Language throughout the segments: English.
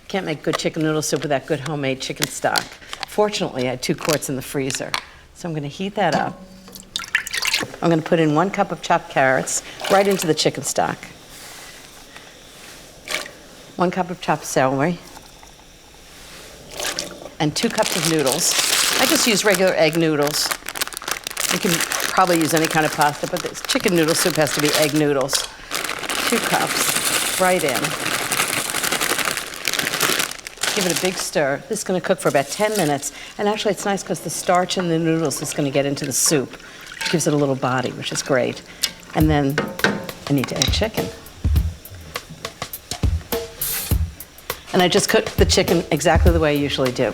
Can't make good chicken noodle soup without good homemade chicken stock. Fortunately, I had 2 quarts in the freezer. So I'm gonna heat that up. I'm gonna put in 1 cup of chopped carrots right into the chicken stock. 1 cup of chopped celery. And 2 cups of noodles. I just use regular egg noodles. You can probably use any kind of pasta, but this chicken noodle soup has to be egg noodles. 2 cups, right in. Give it a big stir. This is gonna cook for about 10 minutes. And actually it's nice because the starch in the noodles is gonna get into the soup. It gives it a little body, which is great. And then I need to add chicken. And I just cook the chicken exactly the way I usually do.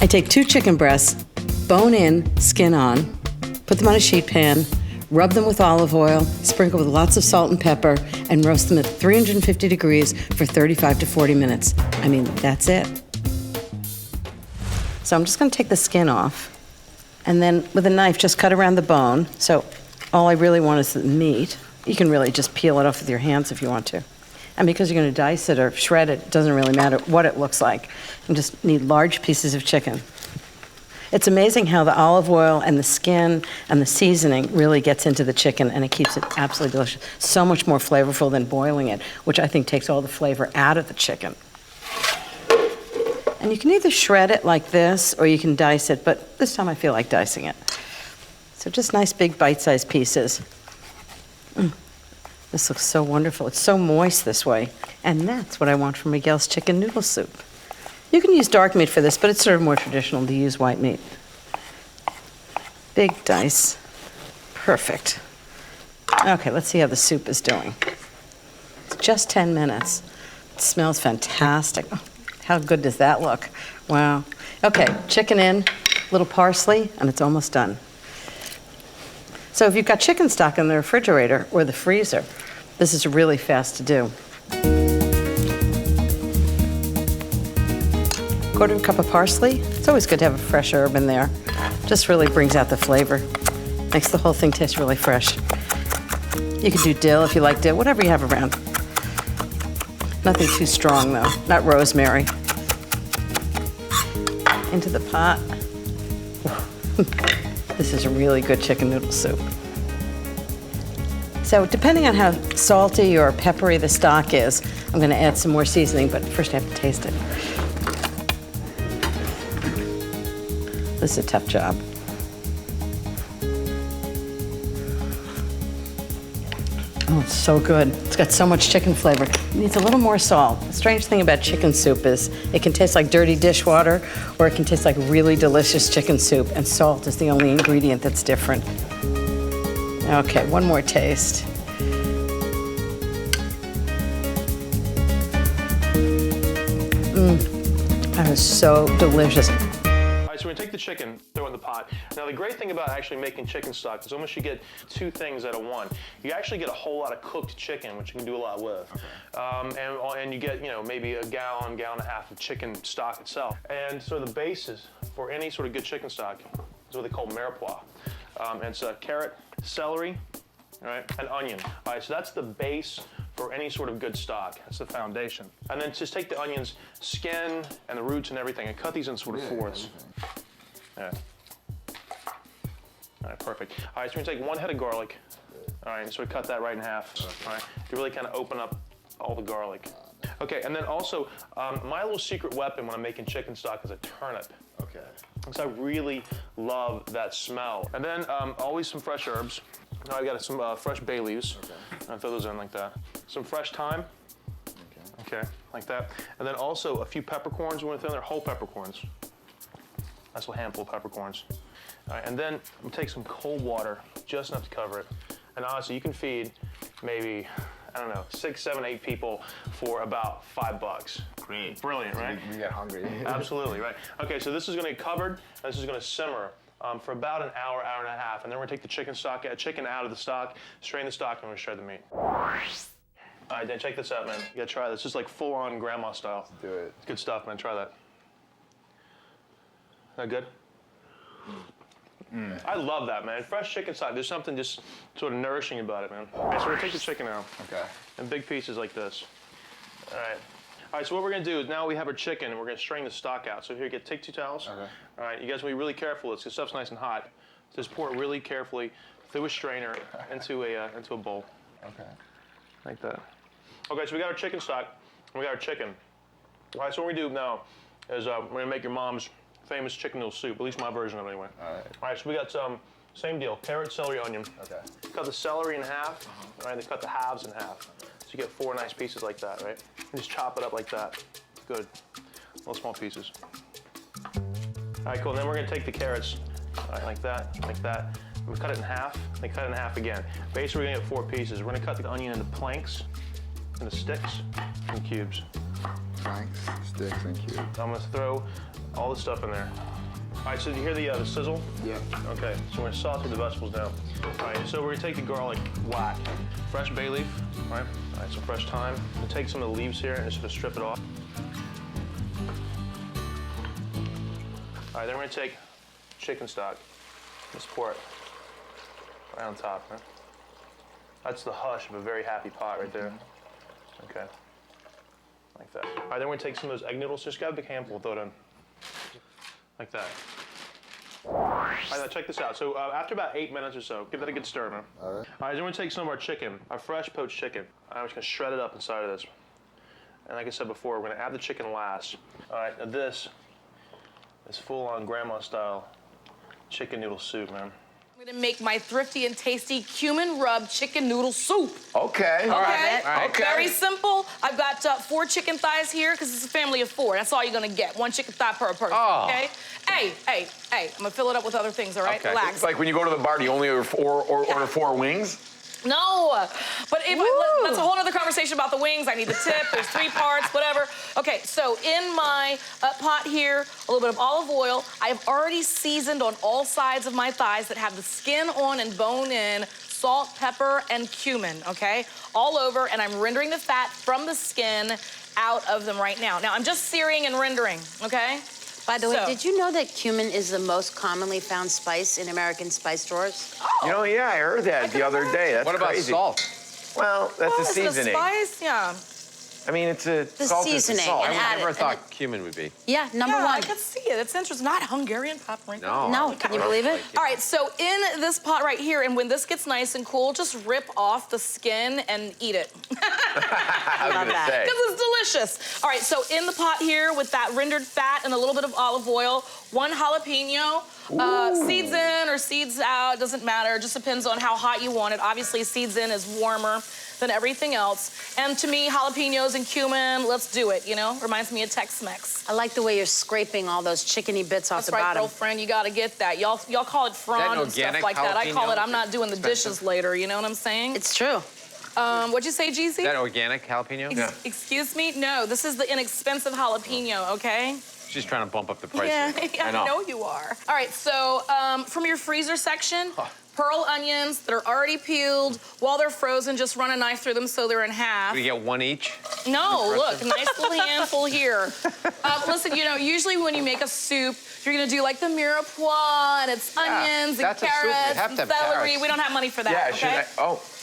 I take 2 chicken breasts, bone in, skin on, put them on a sheet pan, rub them with olive oil, sprinkle with lots of salt and pepper, and roast them at 350 degrees for 35 to 40 minutes. I mean, that's it. So I'm just gonna take the skin off, and then with a knife, just cut around the bone. So all I really want is the meat. You can really just peel it off with your hands if you want to. And because you're gonna dice it or shred it, it doesn't really matter what it looks like. You just need large pieces of chicken. It's amazing how the olive oil and the skin and the seasoning really gets into the chicken, and it keeps it absolutely delicious. So much more flavorful than boiling it, which I think takes all the flavor out of the chicken. And you can either shred it like this or you can dice it, but this time I feel like dicing it. So just nice big bite-sized pieces. This looks so wonderful. It's so moist this way. And that's what I want from Miguel's chicken noodle soup. You can use dark meat for this, but it's sort of more traditional to use white meat. Big dice. Perfect. Okay, let's see how the soup is doing. It's just 10 minutes. It smells fantastic. Oh, how good does that look? Wow. Okay, chicken in, little parsley, and it's almost done. So if you've got chicken stock in the refrigerator or the freezer, this is really fast to do. 1/4 cup of parsley. It's always good to have a fresh herb in there. Just really brings out the flavor. Makes the whole thing taste really fresh. You can do dill if you like dill, whatever you have around. Nothing too strong though, not rosemary. Into the pot. This is a really good chicken noodle soup. So depending on how salty or peppery the stock is, I'm gonna add some more seasoning, but first I have to taste it. This is a tough job. Oh, it's so good. It's got so much chicken flavor. It needs a little more salt. The strange thing about chicken soup is it can taste like dirty dishwater, or it can taste like really delicious chicken soup, and salt is the only ingredient that's different. Okay, one more taste. That is so delicious. So we're gonna take the chicken, throw it in the pot. Now the great thing about actually making chicken stock is almost you get 2 things out of 1. You actually get a whole lot of cooked chicken, which you can do a lot with. Okay. And you get, maybe a gallon, gallon and a half of chicken stock itself. And so the basis for any sort of good chicken stock is what they call mirepoix. And it's carrot, celery, all right, and onion. All right, so that's the base for any sort of good stock. That's the foundation. And then just take the onions, skin, and the roots and everything, and cut these in sort of fourths. Yeah. All right, perfect. All right, so we're gonna take 1 head of garlic. All right, and so we cut that right in half. All right, to really kind of open up all the garlic. Okay, and then also, my little secret weapon when I'm making chicken stock is a turnip. Okay. Because I really love that smell. And then always some fresh herbs. I've got some fresh bay leaves. Okay. I'll throw those in like that. Some fresh thyme. Okay, like that. And then also a few peppercorns. We're gonna throw in there, whole peppercorns. Nice little handful of peppercorns. All right, and then I'm gonna take some cold water, just enough to cover it. And honestly, you can feed maybe, I don't know, 6, 7, 8 people for about $5. Great. Brilliant, right? We get hungry. Absolutely, right. Okay, so this is gonna get covered, and this is gonna simmer for about an hour, hour and a half. And then we're gonna take the chicken out of the stock, strain the stock, and we're gonna shred the meat. All right, Dan, check this out, man. You gotta try this. This is like full-on grandma style. Let's do it. Good stuff, man. Try that. Is that good? I love that, man. Fresh chicken stock. There's something just sort of nourishing about it, man. Okay, so we're gonna take the chicken out. Okay. In big pieces like this. All right. All right, so what we're gonna do is now we have our chicken and we're gonna strain the stock out. So here, take 2 towels. Okay. All right, you guys will be really careful. This stuff's nice and hot. Just pour it really carefully through a strainer into a bowl. Okay. Like that. Okay, so we got our chicken stock, and we got our chicken. All right, so what we do now is we're gonna make your mom's famous chicken noodle soup, at least my version of it anyway. All right. All right, so we got same deal, carrot, celery, onion. Okay. Cut the celery in half, all right, then cut the halves in half. So you get 4 nice pieces like that, right? And just chop it up like that. Good. Little small pieces. All right, cool, then we're gonna take the carrots, all right, like that. We cut it in half, then cut it in half again. Basically, we're gonna get 4 pieces. We're gonna cut the onion into planks, into sticks, and cubes. Planks, sticks, and cubes. I'm gonna throw all the stuff in there. All right, so do you hear the sizzle? Yeah. Okay, so we're gonna saute the vegetables down. All right, so we're gonna take the garlic whack, fresh bay leaf, right? All right, some fresh thyme. We'll take some of the leaves here and just sort of strip it off. All right, then we're gonna take chicken stock. Let's pour it right on top, right? That's the hush of a very happy pot right there. Okay, like that. All right, then we're gonna take some of those egg noodles. Just grab a big handful, throw it in. Like that. All right, now check this out. So after about 8 minutes or so, give that a good stir, man. All right. All right, then we're gonna take some of our chicken, our fresh poached chicken. I'm just gonna shred it up inside of this. And like I said before, we're gonna add the chicken last. All right, now this is full-on grandma style chicken noodle soup, man. I'm gonna make my thrifty and tasty cumin rub chicken noodle soup. Okay. All right. Okay. Very simple. I've got 4 chicken thighs here because it's a family of 4. That's all you're gonna get. 1 chicken thigh per person. Oh. Okay. Hey. I'm gonna fill it up with other things. All right. Okay. Relax. It's like when you go to the bar, do you only order order 4 wings? No, but that's a whole other conversation about the wings. I need the tip. There's 3 parts, whatever. Okay, so in my pot here, a little bit of olive oil. I've already seasoned on all sides of my thighs that have the skin on and bone in, salt, pepper, and cumin, okay? All over, and I'm rendering the fat from the skin out of them right now. Now, I'm just searing and rendering, okay? By the way, So- did you know that cumin is the most commonly found spice in American spice drawers? You know, yeah, I heard that the other day. That's What about crazy. salt? Well, that's a Is it a seasoning. spice? Yeah. I mean, it's a The salt is a seasoning salt. and I add never it, thought cumin would be. Yeah, number Yeah, I 1. could see it. It's interesting. Not Hungarian paprika. No, can you believe it? All right, so in this pot right here, and when this gets nice and cool, just rip off the skin and eat it. I was gonna say. Because it's delicious. All right, so in the pot here with that rendered fat and a little bit of olive oil, 1 jalapeno, seeds in or seeds out, doesn't matter. It just depends on how hot you want it. Obviously, seeds in is warmer than everything else. And to me, jalapenos and cumin, let's do it, you know? Reminds me of Tex-Mex. I like the way you're scraping all those chickeny bits off That's the right, bottom. girlfriend, you gotta get that. Y'all call it frond an and stuff organic like that. I call it, jalapeno? I'm not doing the dishes later, you know what I'm saying? It's true. What'd you say, Jeezy? Is that organic jalapeno? Excuse me? No, this is the inexpensive jalapeno, okay? She's trying to bump up the price. Yeah, here. I know you are. All right, so from your freezer section, pearl onions that are already peeled. While they're frozen, just run a knife through them so they're in half. We get 1 each. No, look, nice little handful here. Listen, you know, usually when you make a soup, you're gonna do like the mirepoix, and it's onions and that's a soup. You carrots have and to have celery. carrots. We don't have money for that, Yeah, okay?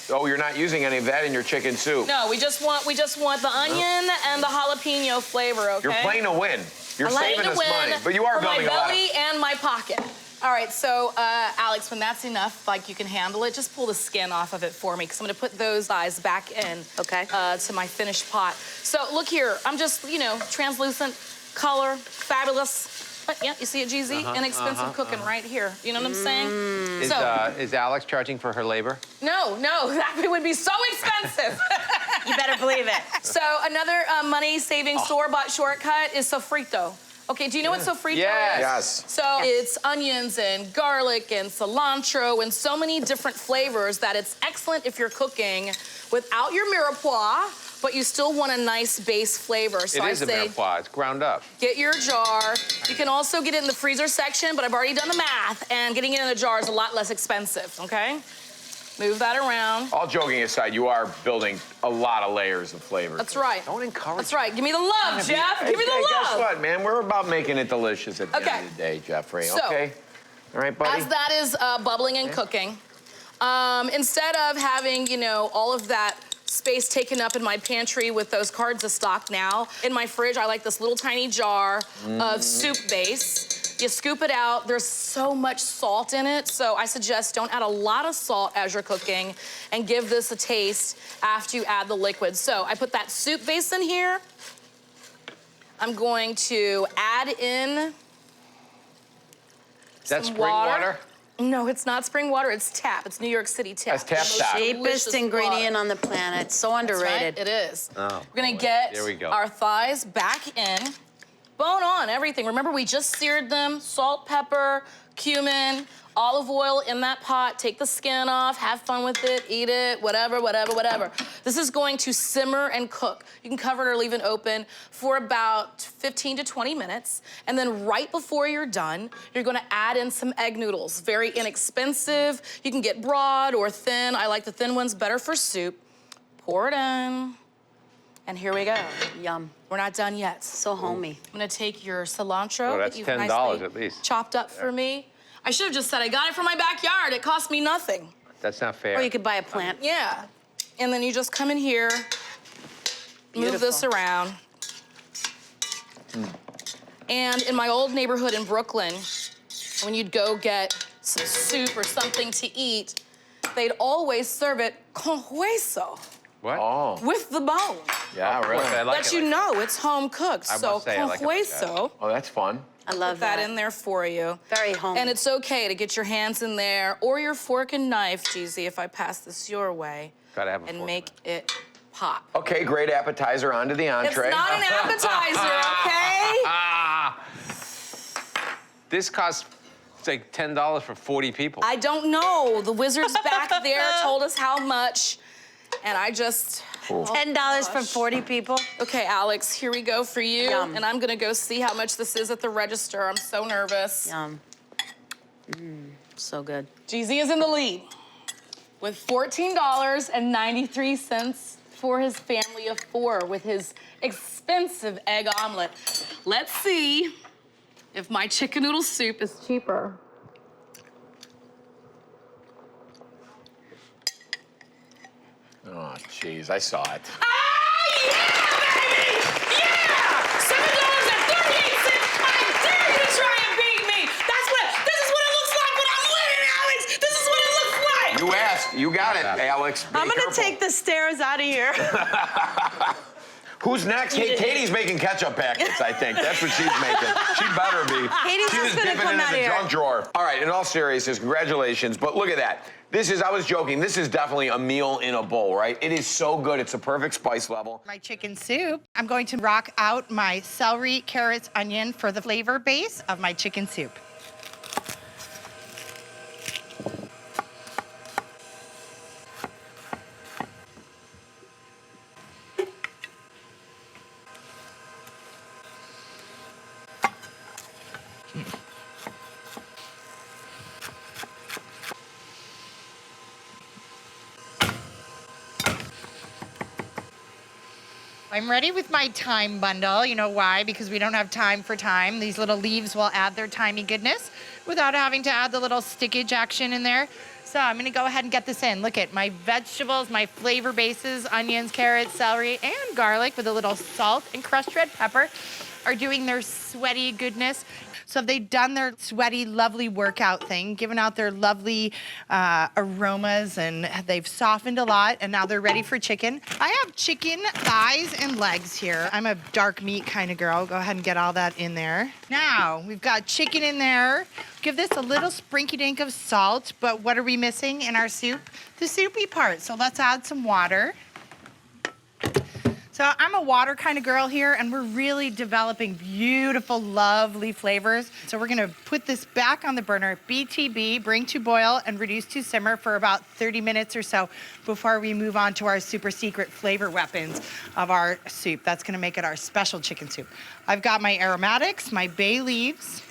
you're not using any of that in your chicken soup. No, we just want the onion and the jalapeno flavor, okay? You're playing to win. You're I'm playing saving to us win money, but you are for my building a lot. belly and my pocket. All right, so Alex, when that's enough, like you can handle it, just pull the skin off of it for me, because I'm gonna put those thighs back in to my finished pot. So look here, I'm just, you know, translucent color, fabulous. But yeah, you see it, GZ? Inexpensive cooking right here. You know what I'm saying? Is Alex charging for her labor? No, that would be so expensive. You better believe it. So another money-saving store-bought shortcut is sofrito. Okay, do you know what sofrito is? Yes. So it's onions and garlic and cilantro and so many different flavors that it's excellent if you're cooking without your mirepoix, but you still want a nice base flavor. So It is a mirepoix. It's ground up. get your jar. You can also get it in the freezer section, but I've already done the math, and getting it in a jar is a lot less expensive, okay? Move that around. All joking aside, you are building a lot of layers of flavor. That's right. Don't encourage That's right. Give me the love, Jeff. Give me the Hey, love. guess what, man? We're about making it delicious at the Okay. end of the day, Jeffrey. So, okay? All right, buddy? As that is bubbling and cooking, instead of having, you know, all of that space taken up in my pantry with those Kardea stock now. In my fridge, I like this little tiny jar of soup base. You scoop it out. There's so much salt in it, so I suggest don't add a lot of salt as you're cooking and give this a taste after you add the liquid. So I put that soup base in here. I'm going to add in Is that some spring water? No, it's not spring water, it's tap. It's New York City tap. That's tap stock. Cheapest ingredient on the planet. So underrated. Right, it is. Oh, We're gonna boy. get There we go. our thighs back in. Bone on, everything. Remember, we just seared them. Salt, pepper, cumin, olive oil in that pot. Take the skin off, have fun with it, eat it, whatever, whatever, whatever. This is going to simmer and cook. You can cover it or leave it open for about 15 to 20 minutes. And then right before you're done, you're gonna add in some egg noodles. Very inexpensive. You can get broad or thin. I like the thin ones better for soup. Pour it in. And here we go. Yum. We're not done yet. So homey. I'm gonna take your cilantro. Oh, that's that you've $10 nicely at least. chopped up for me. I should have just said I got it from my backyard. It cost me nothing. That's not fair. Or you could buy a plant. Yeah. And then you just come in here, move this Beautiful. around. And in my old neighborhood in Brooklyn, when you'd go get some soup or something to eat, they'd always serve it con hueso, What? Oh, with the bone. yeah, Of really. course, I like Let it you like know it's home cooked. I So must say I con like it like that. hueso. Oh, that's fun. I love Put that in there for you. Very homey. And it's okay to get your hands in there or your fork and knife, Jeezy, if I pass this your way. Gotta have a and fork make it pop. Okay, great appetizer. On to the It's entree. not an appetizer, okay? Ah! This costs like $10 for 40 people. I don't know. The wizards back there told us how much, and I just... $10 for 40 people. Okay, Alex, here we go for you. Yum. And I'm gonna go see how much this is at the register. I'm so nervous. Yum. So good. Jeezy is in the lead with $14.93 for his family of 4 with his expensive egg omelet. Let's see if my chicken noodle soup is cheaper. Oh, jeez, I saw it. Ah, yeah, baby! Yeah! $7.38. I dare you to try and beat me. This is what it looks like when I'm winning, Alex. This is what it looks like. You asked. You got it, Alex. Be I'm gonna careful. take the stairs out of here. Who's next? Hey, Katie's making ketchup packets, I think. That's what she's making. She better be. Katie's She's just gonna dipping come into out the here. junk drawer. All right, in all seriousness, congratulations. But look at that. This is, I was joking, this is definitely a meal in a bowl, right? It is so good. It's a perfect spice level. My chicken soup. I'm going to rock out my celery, carrots, onion for the flavor base of my chicken soup. I'm ready with my thyme bundle. You know why? Because we don't have time for thyme. These little leaves will add their thymy goodness without having to add the little stickage action in there. So I'm gonna go ahead and get this in. Look at my vegetables, my flavor bases, onions, carrots, celery, and garlic with a little salt and crushed red pepper are doing their sweaty goodness. So they've done their sweaty, lovely workout thing, given out their lovely aromas, and they've softened a lot, and now they're ready for chicken. I have chicken thighs and legs here. I'm a dark meat kind of girl. Go ahead and get all that in there. Now, we've got chicken in there. Give this a little sprinky-dink of salt, but what are we missing in our soup? The soupy part. So let's add some water. So I'm a water kind of girl here, and we're really developing beautiful, lovely flavors. So we're gonna put this back on the burner, BTB, bring to boil and reduce to simmer for about 30 minutes or so before we move on to our super secret flavor weapons of our soup. That's gonna make it our special chicken soup. I've got my aromatics, my bay leaves.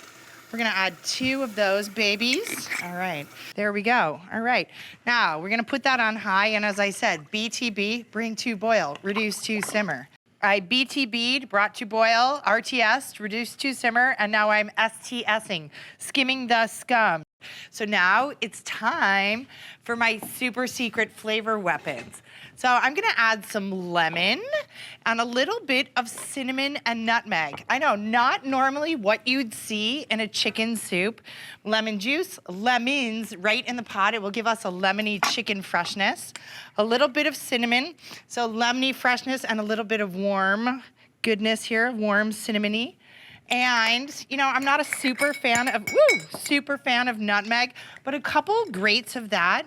We're gonna add 2 of those babies. All right, there we go. All right, now we're gonna put that on high, and as I said, BTB, bring to boil, reduce to simmer. I BTB'd, brought to boil, RTS, reduced to simmer, and now I'm STSing, skimming the scum. So now it's time for my super secret flavor weapons. So I'm gonna add some lemon and a little bit of cinnamon and nutmeg. I know, not normally what you'd see in a chicken soup. Lemon juice, lemons right in the pot. It will give us a lemony chicken freshness. A little bit of cinnamon, so lemony freshness and a little bit of warm goodness here, warm cinnamony. And, you know, I'm not a super fan of nutmeg, but a couple grates of that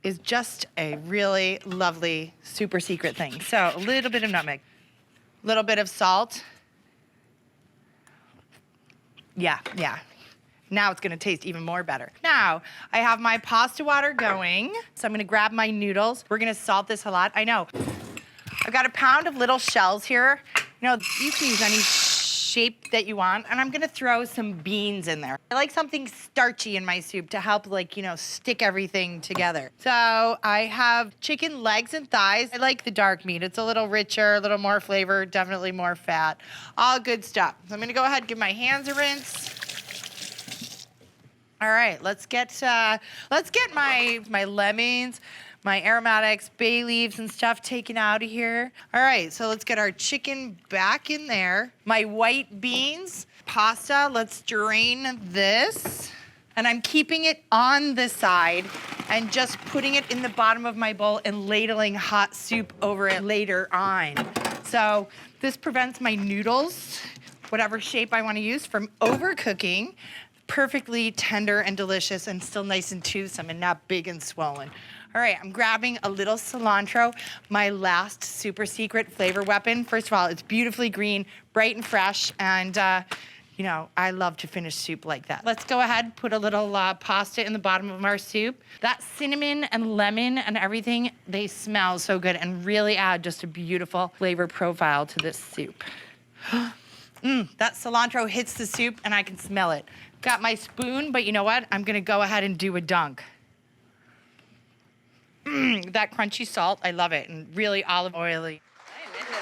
is just a really lovely, super secret thing. So a little bit of nutmeg, a little bit of salt. Yeah. Now it's gonna taste even more better. Now, I have my pasta water going, so I'm gonna grab my noodles. We're gonna salt this a lot, I know. I've got a pound of little shells here. You know, you can use any shape that you want, and I'm gonna throw some beans in there. I like something starchy in my soup to help, like, you know, stick everything together. So I have chicken legs and thighs. I like the dark meat. It's a little richer, a little more flavor, definitely more fat. All good stuff. So I'm gonna go ahead and give my hands a rinse. All right, let's get my lemons, my aromatics, bay leaves and stuff taken out of here. All right, so let's get our chicken back in there. My white beans, pasta, let's drain this. And I'm keeping it on the side and just putting it in the bottom of my bowl and ladling hot soup over it later on. So this prevents my noodles, whatever shape I wanna use, from overcooking. Perfectly tender and delicious and still nice and toothsome and not big and swollen. All right, I'm grabbing a little cilantro, my last super secret flavor weapon. First of all, it's beautifully green, bright and fresh, and you know, I love to finish soup like that. Let's go ahead, put a little pasta in the bottom of our soup. That cinnamon and lemon and everything, they smell so good and really add just a beautiful flavor profile to this soup. That cilantro hits the soup and I can smell it. Got my spoon, but you know what? I'm gonna go ahead and do a dunk. That crunchy salt, I love it, and really olive oily.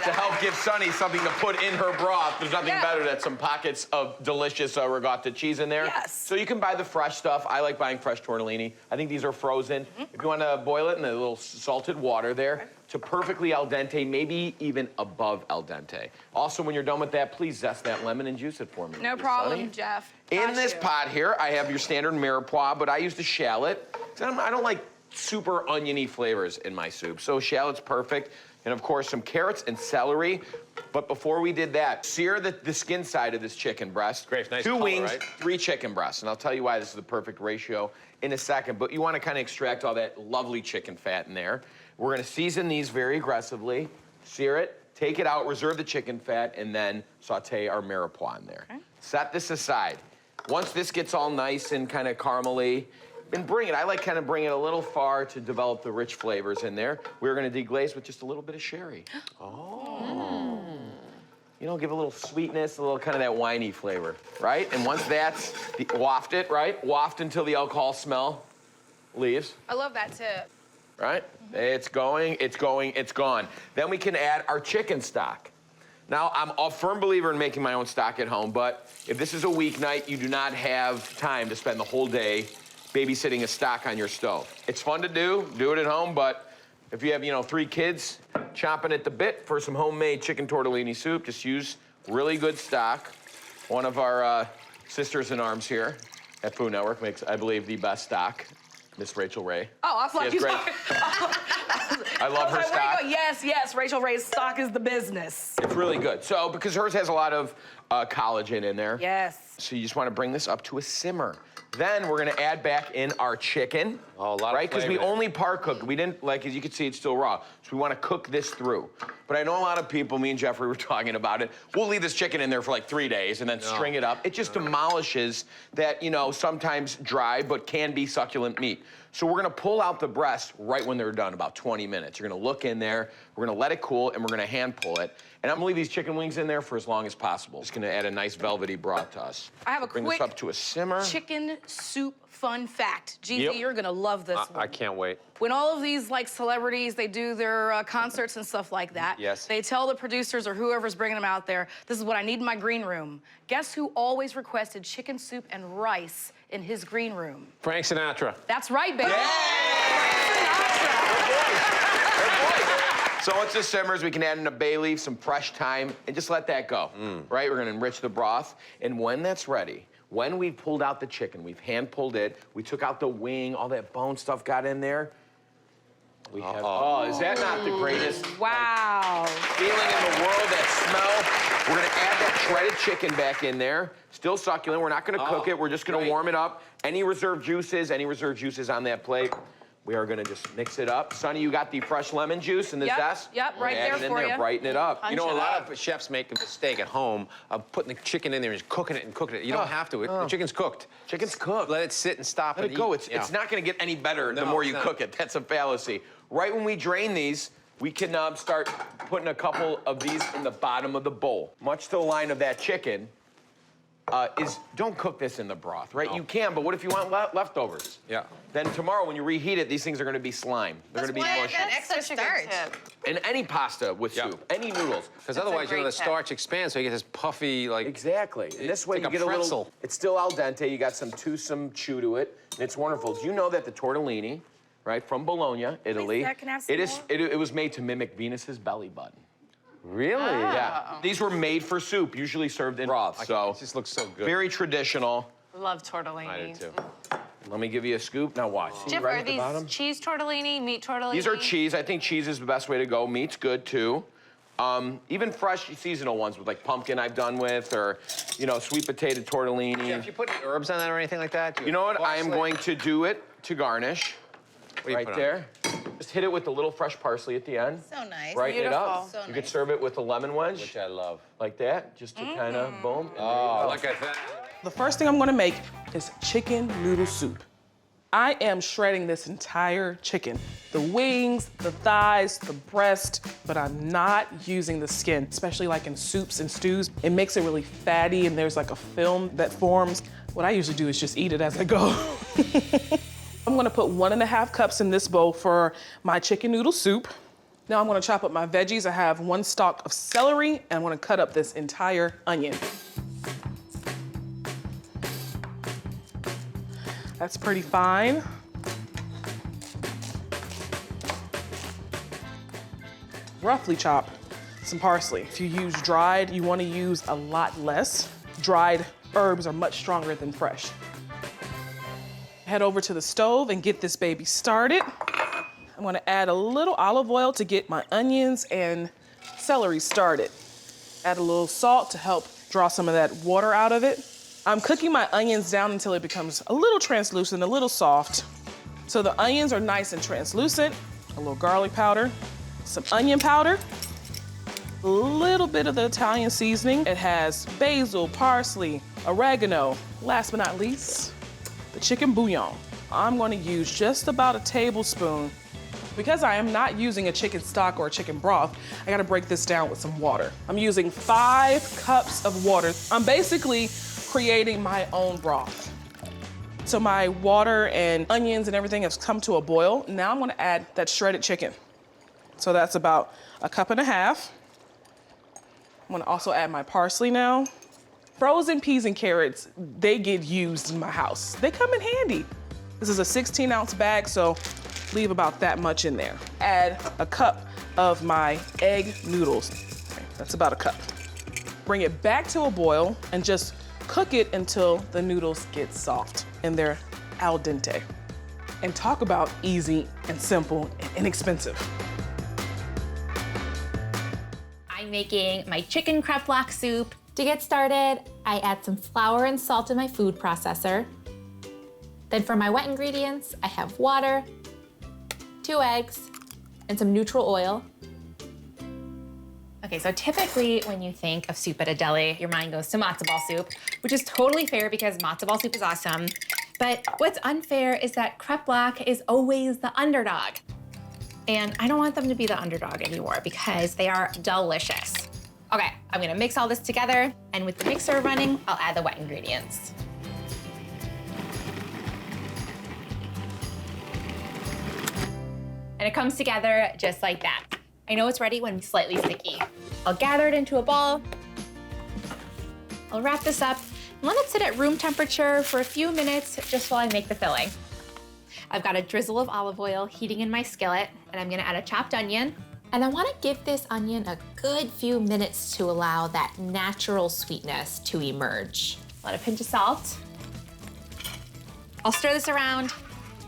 To help give Sunny something to put in her broth, there's nothing better than some pockets of delicious ricotta cheese in there. Yes. So you can buy the fresh stuff. I like buying fresh tortellini. I think these are frozen. If you want to boil it in a little salted water there to perfectly al dente, maybe even above al dente. Also, when you're done with that, please zest that lemon and juice it for me. No please, problem, Sunny. Jeff. In Got this you. pot here, I have your standard mirepoix, but I use the shallot. I don't like super oniony flavors in my soup, so shallot's perfect. And of course, some carrots and celery. But before we did that, sear the skin side of this chicken breast. Great, nice 2 color, wings, right? 3 chicken breasts. And I'll tell you why this is the perfect ratio in a second. But you want to kind of extract all that lovely chicken fat in there. We're going to season these very aggressively, sear it, take it out, reserve the chicken fat, and then saute our mirepoix in there. Okay. Set this aside. Once this gets all nice and kind of caramely, and bring it, I like kind of bring it a little far to develop the rich flavors in there. We're gonna deglaze with just a little bit of sherry. Oh. You know, give a little sweetness, a little kind of that winey flavor, right? And once that's, waft it, right? Waft until the alcohol smell leaves, I love that tip. right? It's going, it's going, it's gone. Then we can add our chicken stock. Now, I'm a firm believer in making my own stock at home, but if this is a weeknight, you do not have time to spend the whole day babysitting a stock on your stove. It's fun to do it at home, but if you have, you know, 3 kids chomping at the bit for some homemade chicken tortellini soup, just use really good stock. One of our sisters in arms here at Food Network makes, I believe, the best stock, Miss Rachel Ray. Oh, I thought She you has talking. I love her Where stock. you go? Yes, Rachel Ray's stock is the business. It's really good. So, because hers has a lot of collagen in there. Yes. So you just want to bring this up to a simmer. Then we're gonna add back in our chicken. Oh, a lot of right? Because we flavor there. only par cooked. We didn't, like, as you can see, it's still raw. So we want to cook this through. But I know a lot of people, me and Jeffrey were talking about it. We'll leave this chicken in there for like 3 days and then string it up. It just demolishes that, you know, sometimes dry but can be succulent meat. So we're gonna pull out the breast right when they're done, about 20 minutes. You're gonna look in there, we're gonna let it cool, and we're gonna hand pull it. And I'm gonna leave these chicken wings in there for as long as possible. Just gonna add a nice velvety broth to us. I have a Bring quick this up to a simmer. chicken soup fun fact. GZ, Yep. you're gonna love this one. I can't wait. When all of these like celebrities, they do their concerts and stuff like that. Yes. They tell the producers or whoever's bringing them out there, this is what I need in my green room. Guess who always requested chicken soup and rice in his green room. Frank Sinatra. That's right, baby. So once this simmers, we can add in a bay leaf, some fresh thyme, and just let that go, right? We're gonna enrich the broth. And when that's ready, when we've pulled out the chicken, we've hand pulled it, we took out the wing, all that bone stuff got in there. We have, oh, is that not the greatest Wow. feeling in the world, that smell? We're gonna add that shredded chicken back in there. Still succulent, we're not gonna cook it, we're just gonna warm it up. Any reserved juices on that plate. We are gonna just mix it up. Sonny, you got the fresh lemon juice in the zest? Yep, right Add there it in for there, you. brighten it up. You know, a lot of chefs make a mistake at home of putting the chicken in there and just cooking it and cooking it. You don't have to. The chicken's cooked. Chicken's cooked. Let it sit and stop Let and it go. eat. It's not gonna get any better the No, more you it's not. cook it. That's a fallacy. Right when we drain these, we can start putting a couple of these in the bottom of the bowl. Much to the line of that chicken, don't cook this in the broth, right? You can, but what if you want leftovers? Yeah. Then tomorrow when you reheat it, these things are gonna be slime. They're gonna be mush. extra starch. And any pasta with Yeah. soup, any noodles. Because otherwise, you know, the starch expands, so you get this puffy, like... Exactly. And this way like you a get a little, pretzel. it's still al dente, you got some chew to it, and it's wonderful. Do you know that the tortellini, right, from Bologna, Italy, that? Can I have some it was made to mimic Venus's belly button. Really? Yeah. These were made for soup, usually served in broth, so It just looks so good. very traditional. Love tortellini. I do, too. Let me give you a scoop. Now watch. See Jeff, right are at the these bottom? cheese tortellini, meat tortellini? These are cheese. I think cheese is the best way to go. Meat's good, too. Even fresh seasonal ones with like pumpkin I've done with, or, you know, sweet potato tortellini. Yeah, if you put any herbs on that or anything like that? You know what? I am parsley? going to do it to garnish. What do you Right put on? there. Just hit it with a little fresh parsley at the end. So nice. Brighten it up. Beautiful. So You could nice. serve it with a lemon wedge, Which I love. like that, just to kind of boom. And Oh, look at that. The first thing I'm gonna make is chicken noodle soup. I am shredding this entire chicken. The wings, the thighs, the breast, but I'm not using the skin, especially like in soups and stews. It makes it really fatty and there's like a film that forms. What I usually do is just eat it as I go. I'm gonna put 1.5 cups in this bowl for my chicken noodle soup. Now I'm gonna chop up my veggies. I have 1 stalk of celery and I'm gonna cut up this entire onion. That's pretty fine. Roughly chop some parsley. If you use dried, you want to use a lot less. Dried herbs are much stronger than fresh. Head over to the stove and get this baby started. I'm gonna add a little olive oil to get my onions and celery started. Add a little salt to help draw some of that water out of it. I'm cooking my onions down until it becomes a little translucent, a little soft. So the onions are nice and translucent. A little garlic powder, some onion powder, a little bit of the Italian seasoning. It has basil, parsley, oregano. Last but not least, the chicken bouillon. I'm gonna use just about a tablespoon. Because I am not using a chicken stock or a chicken broth, I gotta break this down with some water. I'm using 5 cups of water. I'm basically creating my own broth. So my water and onions and everything has come to a boil. Now I'm gonna add that shredded chicken. So that's about 1.5 cups. I'm gonna also add my parsley now. Frozen peas and carrots, they get used in my house. They come in handy. This is a 16-ounce bag, so leave about that much in there. Add 1 cup of my egg noodles. Okay, that's about 1 cup. Bring it back to a boil and just cook it until the noodles get soft and they're al dente. And talk about easy and simple and inexpensive. I'm making my chicken Kreplach soup. To get started, I add some flour and salt in my food processor. Then for my wet ingredients, I have water, 2 eggs, and some neutral oil. Okay, so typically when you think of soup at a deli, your mind goes to matzo ball soup, which is totally fair because matzo ball soup is awesome. But what's unfair is that Kreplach is always the underdog. And I don't want them to be the underdog anymore because they are delicious. Okay, I'm gonna mix all this together, and with the mixer running, I'll add the wet ingredients. And it comes together just like that. I know it's ready when it's slightly sticky. I'll gather it into a ball. I'll wrap this up, Let it sit at room temperature for a few minutes just while I make the filling. I've got a drizzle of olive oil heating in my skillet, and I'm gonna add a chopped onion. And I wanna give this onion a good few minutes to allow that natural sweetness to emerge. Let a pinch of salt. I'll stir this around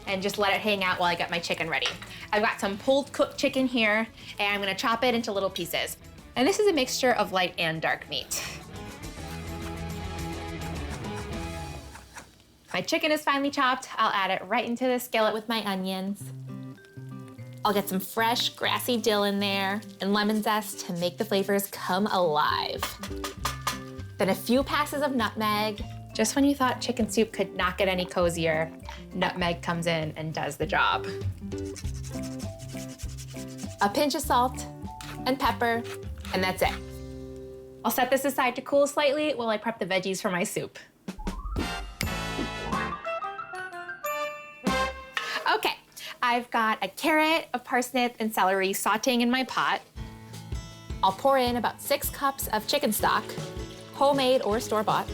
and just let it hang out while I get my chicken ready. I've got some pulled cooked chicken here, and I'm gonna chop it into little pieces. And this is a mixture of light and dark meat. My chicken is finely chopped. I'll add it right into the skillet with my onions. I'll get some fresh, grassy dill in there and lemon zest to make the flavors come alive. Then a few passes of nutmeg. Just when you thought chicken soup could not get any cozier, nutmeg comes in and does the job. A pinch of salt and pepper, and that's it. I'll set this aside to cool slightly while I prep the veggies for my soup. Okay, I've got a carrot, a parsnip, and celery sauteing in my pot. I'll pour in about 6 cups of chicken stock, homemade or store-bought.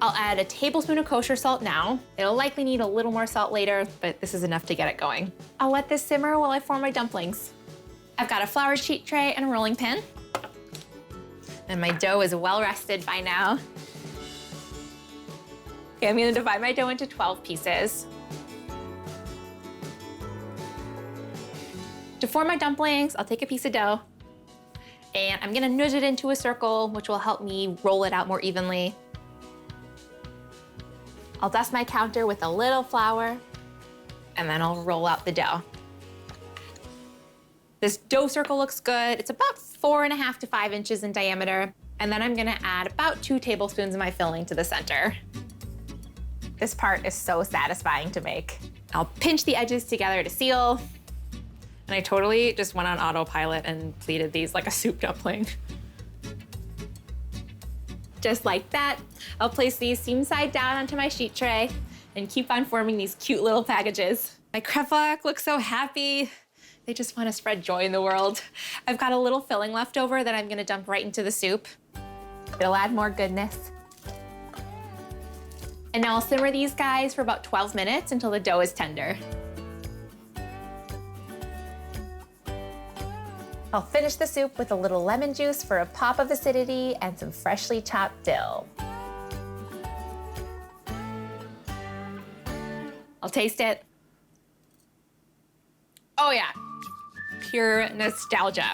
I'll add a tablespoon of kosher salt now. It'll likely need a little more salt later, but this is enough to get it going. I'll let this simmer while I form my dumplings. I've got a flour sheet tray and a rolling pin. And my dough is well rested by now. Okay, I'm gonna divide my dough into 12 pieces. To form my dumplings, I'll take a piece of dough and I'm gonna nudge it into a circle, which will help me roll it out more evenly. I'll dust my counter with a little flour and then I'll roll out the dough. This dough circle looks good. It's about 4.5 to 5 inches in diameter. And then I'm gonna add about 2 tablespoons of my filling to the center. This part is so satisfying to make. I'll pinch the edges together to seal. And I totally just went on autopilot and pleated these like a soup dumpling. Just like that, I'll place these seam side down onto my sheet tray and keep on forming these cute little packages. My Kreplach looks so happy. They just want to spread joy in the world. I've got a little filling left over that I'm gonna dump right into the soup. It'll add more goodness. And now I'll simmer these guys for about 12 minutes until the dough is tender. I'll finish the soup with a little lemon juice for a pop of acidity and some freshly chopped dill. I'll taste it. Oh yeah, pure nostalgia.